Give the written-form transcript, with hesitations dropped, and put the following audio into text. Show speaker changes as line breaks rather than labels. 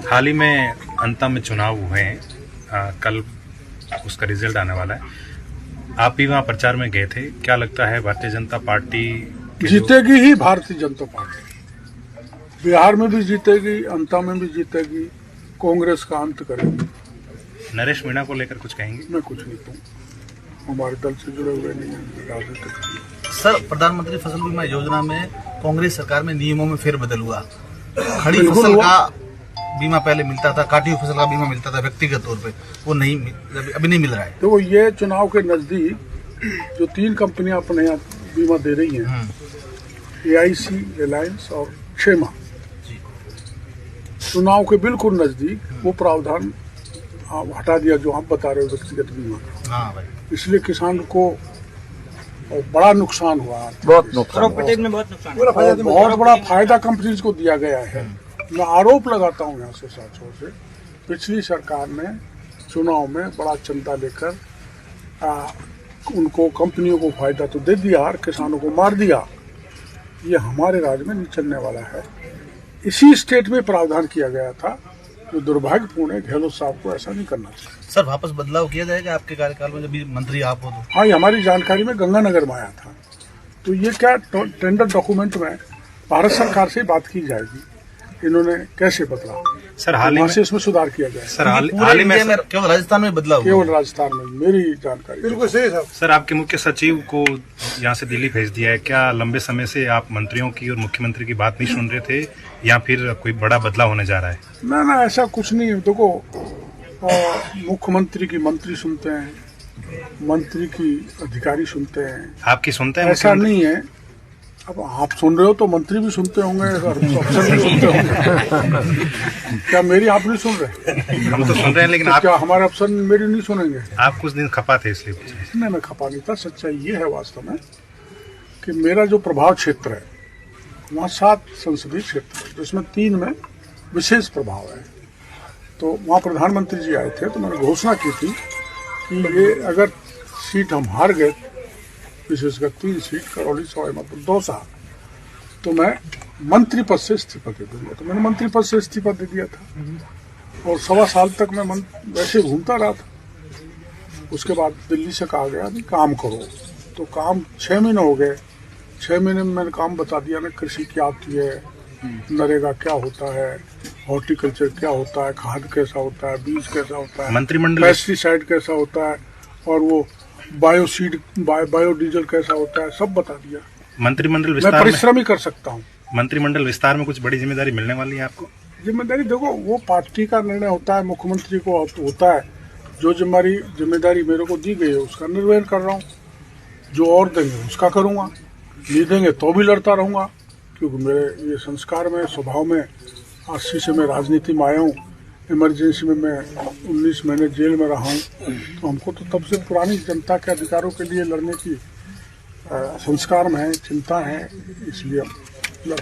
हाल ही में अंता में चुनाव हुए हैं, कल उसका रिजल्ट आने वाला है। आप भी वहाँ प्रचार में गए थे, क्या लगता है भारतीय जनता पार्टी
जीतेगी ही? भारतीय जनता पार्टी बिहार में भी जीतेगी, अंता में भी जीतेगी, कांग्रेस का अंत करेगी।
नरेश मीणा को लेकर कुछ कहेंगे?
मैं कुछ नहीं कहूँ, हमारे दल से जुड़े हुए नहीं हैं राजनीतिक।
सर, प्रधानमंत्री फसल बीमा योजना में कांग्रेस सरकार में नियमों में फेरबदल हुआ। खड़ी फसल का बीमा पहले मिलता था, काटी हुई फसल का बीमा मिलता था व्यक्तिगत तौर पे, वो नहीं, अभी नहीं मिल रहा है।
तो ये चुनाव के नजदीक जो 3 कंपनियां अपने यहाँ बीमा दे रही हैं, AIC, रिलायंस और क्षेमा, चुनाव के बिल्कुल नजदीक वो प्रावधान हटा दिया जो आप बता रहे हो व्यक्तिगत बीमा का।
हाँ भाई,
इसलिए किसान को बड़ा नुकसान हुआ,
बहुत नुकसान,
बहुत बड़ा फायदा कंपनीज को दिया गया है। मैं आरोप लगाता हूँ यहाँ से साथियों से, पिछली सरकार ने चुनाव में बड़ा चंदा लेकर उनको कंपनियों को फायदा तो दे दिया और किसानों को मार दिया। ये हमारे राज्य में नहीं चलने वाला है। इसी स्टेट में प्रावधान किया गया था, जो दुर्भाग्यपूर्ण है। गहलोत साहब को ऐसा नहीं करना चाहिए।
सर, वापस बदलाव किया जाएगा आपके कार्यकाल में, जब मंत्री आप हो तो?
हाँ, ये हमारी जानकारी में गंगानगर में आया था। तो ये क्या टेंडर डॉक्यूमेंट में भारत सरकार से बात की जाएगी, इन्होंने कैसे बदला
सर? हाल ही में
इसमें सुधार किया जाए।
सर, हाल ही में
केवल राजस्थान में बदलाव,
केवल राजस्थान में, मेरी जानकारी
बिल्कुल सही साहब।
सर, आपके मुख्य सचिव को यहाँ से दिल्ली भेज दिया है, क्या लंबे समय से आप मंत्रियों की और मुख्यमंत्री की बात नहीं सुन रहे थे, या फिर कोई बड़ा बदलाव होने जा रहा है?
ना, ऐसा कुछ नहीं है। देखो, मुख्यमंत्री की मंत्री सुनते हैं, मंत्री की अधिकारी सुनते हैं।
आपकी सुनते हैं?
ऐसा नहीं है। अब आप सुन रहे हो तो मंत्री भी सुनते होंगे, अफसर भी सुनते होंगे। क्या मेरी आप नहीं सुन रहे?
हम तो सुन रहे हैं, लेकिन आप
क्या हमारे अफसर मेरी नहीं सुनेंगे?
आप कुछ दिन खपा थे इसलिए पूछे।
नहीं, मैं खपा नहीं था। सच्चाई ये है वास्तव में कि मेरा जो प्रभाव क्षेत्र है वहाँ 7 संसदीय क्षेत्र है, जिसमें 3 में विशेष प्रभाव है। तो वहाँ प्रधानमंत्री जी आए थे, तो मैंने घोषणा की थी कि ये अगर सीट हम हार गए, विशेषकर 3 सीट, करौली, सवाई माधोपुर, दौसा, तो मैं मंत्री पद से इस्तीफा दे दूंगा। तो मैंने मंत्री पद से इस्तीफा दे दिया था और 1.25 साल तक मैं वैसे घूमता रहा था। उसके बाद दिल्ली से कहा गया कि काम करो, तो काम 6 महीने हो गए। 6 महीने में मैंने काम बता दिया ना, कृषि क्या होती है, नरेगा क्या होता है, हॉर्टिकल्चर क्या होता है, खाद कैसा होता है, बीज कैसा होता है,
मंत्रिमंडल
पेस्टिसाइड कैसा होता है, और वो बायोडीजल कैसा होता है, सब बता दिया।
मंत्रिमंडल
मैं
विस्तार
परिश्रम ही कर सकता हूँ।
मंत्रिमंडल विस्तार में कुछ बड़ी जिम्मेदारी मिलने वाली है आपको?
जिम्मेदारी देखो, वो पार्टी का निर्णय होता है, मुख्यमंत्री को होता है। जो जिम्मेदारी मेरे को दी गई है उसका निर्वहन कर रहा हूँ। जो और देंगे उसका करूँगा, नहीं देंगे तो भी लड़ता रहूँगा, क्योंकि मेरे ये संस्कार में, स्वभाव में, 80 से मैं राजनीति में आया हूँ। इमरजेंसी में मैं 19 महीने जेल में रहा हूँ। तो हमको तो तब से पुरानी जनता के अधिकारों के लिए लड़ने की संस्कार में है, चिंता है, इसलिए लड़ते हैं।